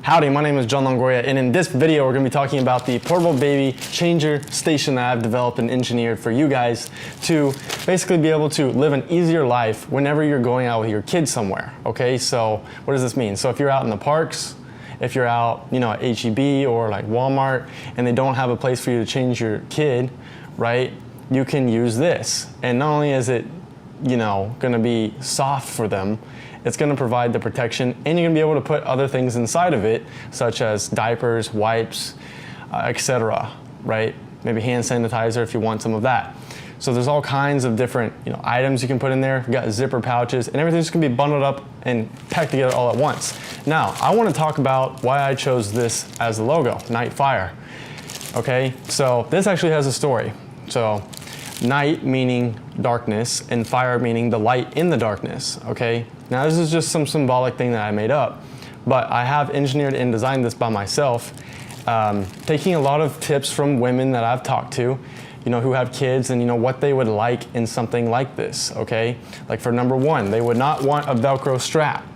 Howdy, my name is John Longoria, and in this video we're going to be talking about the portable baby changer station that I've developed and engineered for you guys to basically be able to live an easier life whenever you're going out with your kids somewhere. Okay, so what does this mean? So if you're out in the parks, if you're out, at H-E-B or like Walmart and they don't have a place for you to change your kid, right, you can use this. And not only is it, going to be soft for them, it's going to provide the protection, and you're going to be able to put other things inside of it, such as diapers, wipes, etc., right? Maybe hand sanitizer if you want some of that. So there's all kinds of different items you can put in there. We've got zipper pouches, and everything's going to be bundled up and packed together all at once. Now, I want to talk about why I chose this as the logo, Night Fire. Okay, so this actually has a story. So night meaning darkness, and fire meaning the light in the darkness, okay? Now this is just some symbolic thing that I made up, but I have engineered and designed this by myself, taking a lot of tips from women that I've talked to, who have kids, and what they would like in something like this, okay? Like for number one, they would not want a Velcro strap,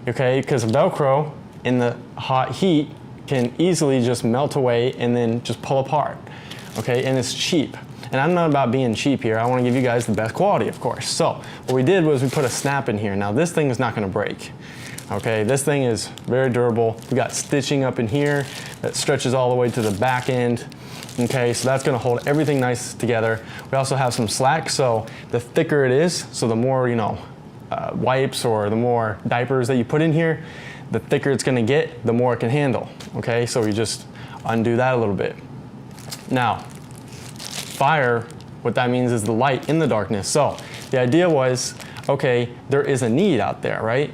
okay? Because Velcro in the hot heat can easily just melt away and then just pull apart, okay? And it's cheap. And I'm not about being cheap here. I want to give you guys the best quality, of course. So what we did was we put a snap in here. Now this thing is not going to break. Okay, this thing is very durable. We got stitching up in here that stretches all the way to the back end. Okay, so that's going to hold everything nice together. We also have some slack, so the thicker it is, so the more wipes or the more diapers that you put in here, the thicker it's going to get, the more it can handle. Okay, so we just undo that a little bit. Now, fire, what that means is the light in the darkness. So the idea was, okay, there is a need out there, right?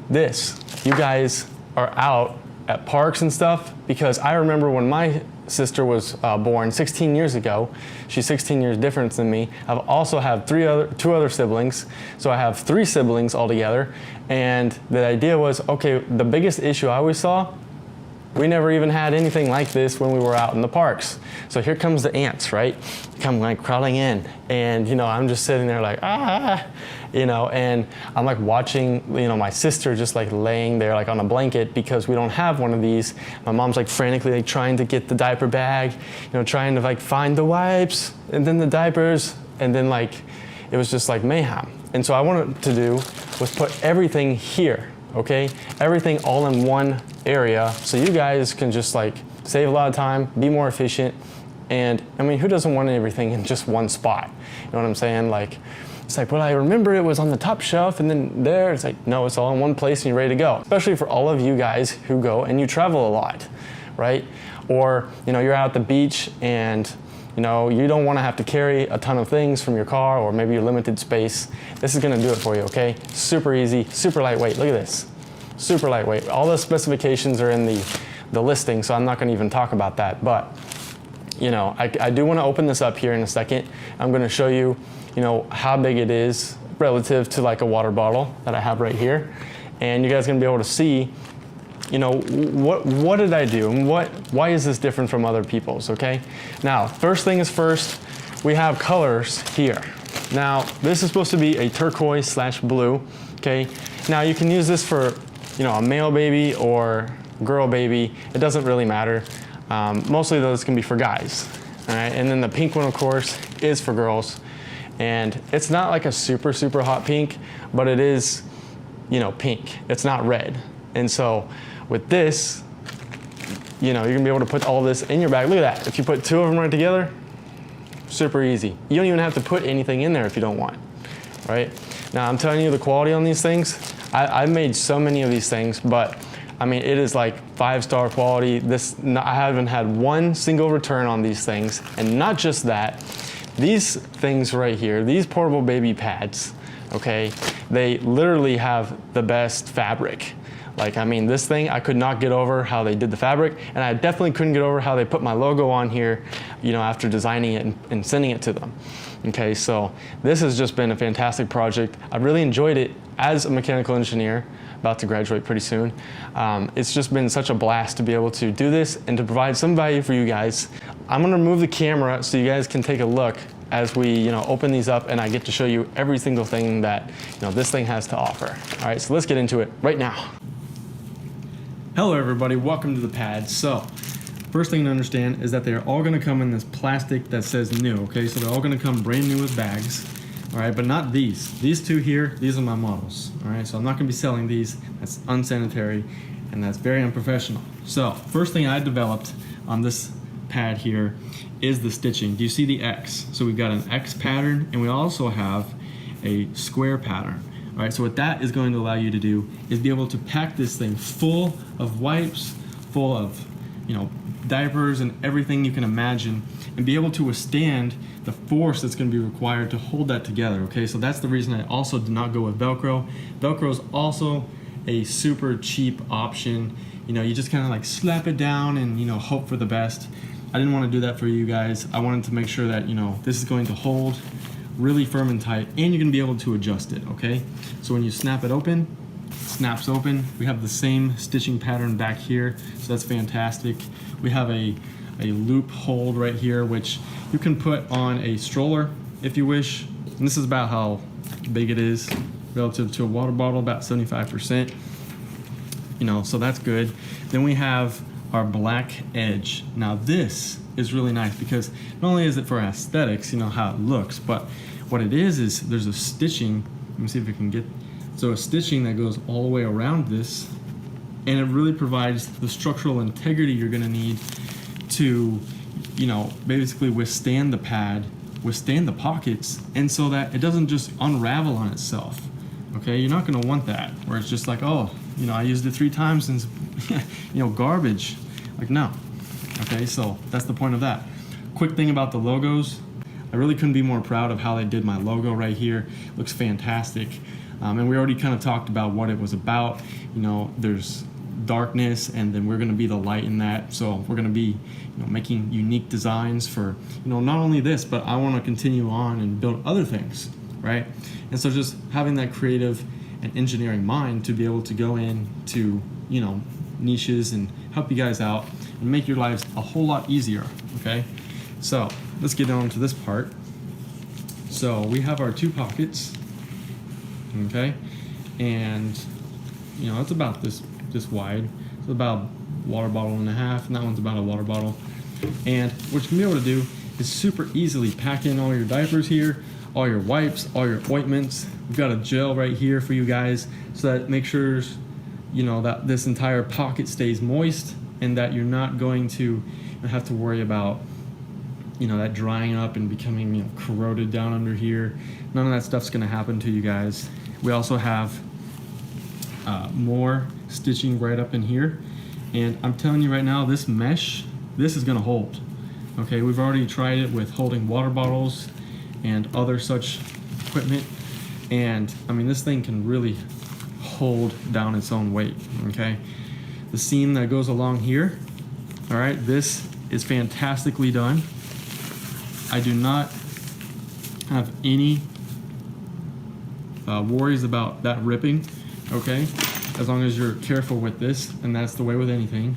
You guys are out at parks and stuff, because I remember when my sister was born 16 years ago. She's 16 years different than me. I've also have two other siblings, so I have 3 siblings altogether. And the idea was, okay, the biggest issue I always saw, we never even had anything like this when we were out in the parks. So here comes the ants, right? Come like crawling in, and I'm just sitting there like, and I'm like watching, my sister just like laying there like on a blanket because we don't have one of these. My mom's like frantically like trying to get the diaper bag, trying to like find the wipes and then the diapers, and then like it was just like mayhem. And so I wanted to do was put everything here. Okay, everything all in one area, so you guys can just like save a lot of time, be more efficient, and I mean, who doesn't want everything in just one spot? You know what I'm saying? Like, it's like, well, I remember it was on the top shelf, and then there, it's like, no, it's all in one place and you're ready to go. Especially for all of you guys who go and you travel a lot, right? Or, you're out at the beach and you don't want to have to carry a ton of things from your car, or maybe your limited space. This is going to do it for you, okay? Super easy, super lightweight. Look at this. Super lightweight. All the specifications are in the listing, so I'm not going to even talk about that. But, I do want to open this up here in a second. I'm going to show you, how big it is relative to like a water bottle that I have right here. And you guys are going to be able to see what did I do, and why is this different from other people's, okay? Now, first thing is first, we have colors here. Now, this is supposed to be a turquoise/blue, okay? Now, you can use this for, a male baby or girl baby. It doesn't really matter. Mostly those can be for guys, all right? And then the pink one, of course, is for girls. And it's not like a super, super hot pink, but it is, pink. It's not red. And so with this, you're gonna be able to put all this in your bag. Look at that. If you put 2 of them right together, super easy. You don't even have to put anything in there if you don't want, right? Now I'm telling you the quality on these things. I've made so many of these things, but I mean, it is like 5-star quality. I haven't had one single return on these things. And not just that, these things right here, these portable baby pads, okay, they literally have the best fabric. Like, I mean, this thing, I could not get over how they did the fabric, and I definitely couldn't get over how they put my logo on here, after designing it and sending it to them. Okay, so this has just been a fantastic project. I really enjoyed it as a mechanical engineer, about to graduate pretty soon. It's just been such a blast to be able to do this and to provide some value for you guys. I'm gonna remove the camera so you guys can take a look as we open these up, and I get to show you every single thing that this thing has to offer. All right, so let's get into it right now. Hello everybody, welcome to the pad. So, first thing to understand is that they're all gonna come in this plastic that says new, okay? So they're all gonna come brand new with bags, all right? But not these. These two here, these are my models, all right? So I'm not gonna be selling these. That's unsanitary and that's very unprofessional. So, first thing I developed on this pad here is the stitching. Do you see the X? So we've got an X pattern and we also have a square pattern. All right, so what that is going to allow you to do is be able to pack this thing full of wipes, full of, diapers and everything you can imagine, and be able to withstand the force that's going to be required to hold that together, okay? So that's the reason I also did not go with Velcro. Velcro is also a super cheap option. You just kind of like slap it down and, hope for the best. I didn't want to do that for you guys. I wanted to make sure that, this is going to hold really firm and tight, and you're gonna be able to adjust it, okay? So when you snap it open, it snaps open. We have the same stitching pattern back here, so that's fantastic. We have a loop hold right here, which you can put on a stroller if you wish. And this is about how big it is relative to a water bottle, about 75%. So that's good. Then we have our black edge. Now this is really nice because not only is it for aesthetics, how it looks, but what it is there's a stitching. Let me see if we can get, so a stitching that goes all the way around this, and it really provides the structural integrity you're gonna need to, basically withstand the pad, withstand the pockets, and so that it doesn't just unravel on itself, okay? You're not gonna want that, where it's just like, oh, I used it 3 times and it's, garbage. Like, no. Okay, so that's the point of that. Quick thing about the logos. I really couldn't be more proud of how they did my logo right here. It looks fantastic. And we already kind of talked about what it was about. There's darkness, and then we're gonna be the light in that. So we're gonna be, making unique designs for, not only this, but I wanna continue on and build other things, right? And so just having that creative and engineering mind to be able to go into, niches and help you guys out and make your lives a whole lot easier, okay? So let's get on to this part. So we have our 2 pockets, okay? And, it's about this wide. It's about a water bottle and a half, and that one's about a water bottle. And what you can be able to do is super easily pack in all your diapers here, all your wipes, all your ointments. We've got a gel right here for you guys, so that make sure, that this entire pocket stays moist, and that you're not going to have to worry about, that drying up and becoming, corroded down under here. None of that stuff's gonna happen to you guys. We also have more stitching right up in here. And I'm telling you right now, this mesh, this is gonna hold. Okay, we've already tried it with holding water bottles and other such equipment. And I mean, this thing can really hold down its own weight, okay? The seam that goes along here, all right, this is fantastically done. I do not have any worries about that ripping, okay? As long as you're careful with this, and that's the way with anything.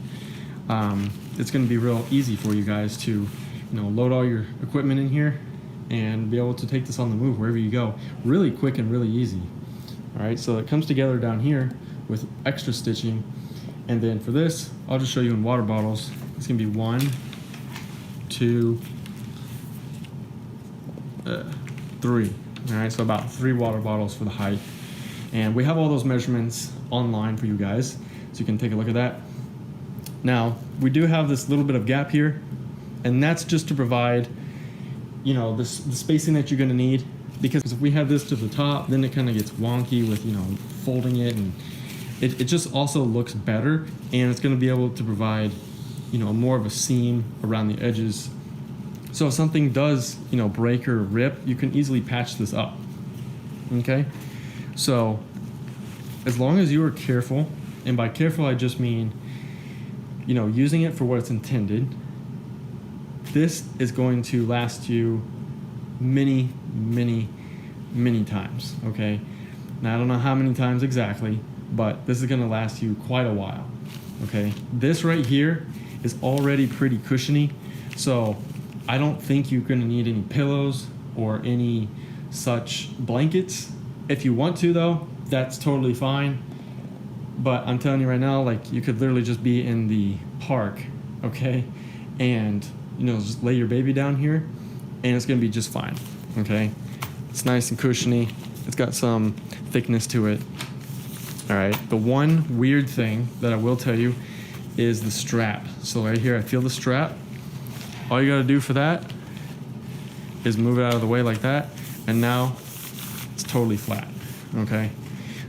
It's gonna be real easy for you guys to, load all your equipment in here and be able to take this on the move wherever you go. Really quick and really easy. All right, so it comes together down here with extra stitching. And then for this, I'll just show you in water bottles. It's gonna be 1, 2, 3. All right, so about 3 water bottles for the height. And we have all those measurements online for you guys, so you can take a look at that. Now, we do have this little bit of gap here, and that's just to provide, the spacing that you're gonna need, because if we have this to the top, then it kind of gets wonky with, folding it, and it just also looks better, and it's gonna be able to provide, more of a seam around the edges. So if something does, break or rip, you can easily patch this up, okay? So as long as you are careful, and by careful I just mean, using it for what it's intended, this is going to last you many, many, many times, okay? Now I don't know how many times exactly, but this is gonna last you quite a while, okay? This right here is already pretty cushiony, so I don't think you're gonna need any pillows or any such blankets. If you want to though, that's totally fine. But I'm telling you right now, like, you could literally just be in the park, okay, and just lay your baby down here, and it's gonna be just fine, okay. It's nice and cushiony. It's got some thickness to it. All right. The one weird thing that I will tell you is the strap. So right here, I feel the strap. All you got to do for that is move it out of the way like that, and now it's totally flat, okay?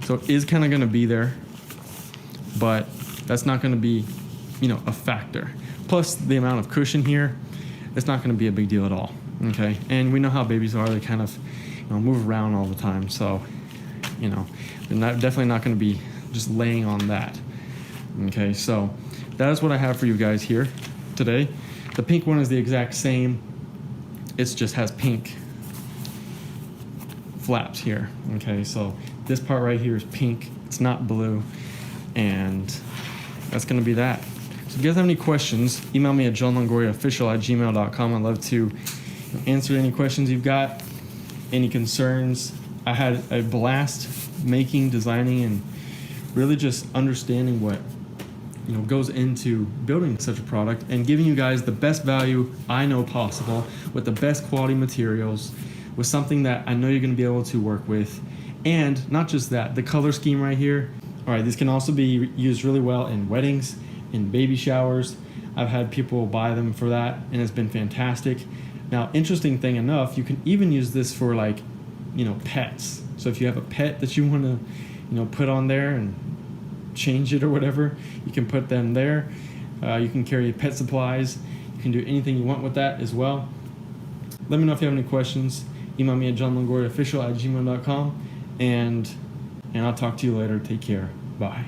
So it is kind of going to be there, but that's not going to be, a factor. Plus the amount of cushion here, it's not going to be a big deal at all, okay? And we know how babies are. They kind of, move around all the time, so, they're definitely not going to be just laying on that, okay? So that is what I have for you guys here today. The pink one is the exact same. It just has pink flaps here. Okay, so this part right here is pink. It's not blue. And that's going to be that. So if you guys have any questions, email me at johnlongoriaofficial@gmail.com. I'd love to answer any questions you've got, any concerns. I had a blast making, designing, and really just understanding what goes into building such a product and giving you guys the best value I know possible with the best quality materials, with something that I know you're going to be able to work with. And not just that, the color scheme right here. All right, this can also be used really well in weddings, in baby showers. I've had people buy them for that, and it's been fantastic. Now, interesting thing enough, you can even use this for pets. So if you have a pet that you want to, put on there and change it or whatever, you can put them there. You can carry pet supplies. You can do anything you want with that as well. Let me know if you have any questions. Email me at johnlongoriaofficial@gmail.com, and I'll talk to you later. Take care. Bye.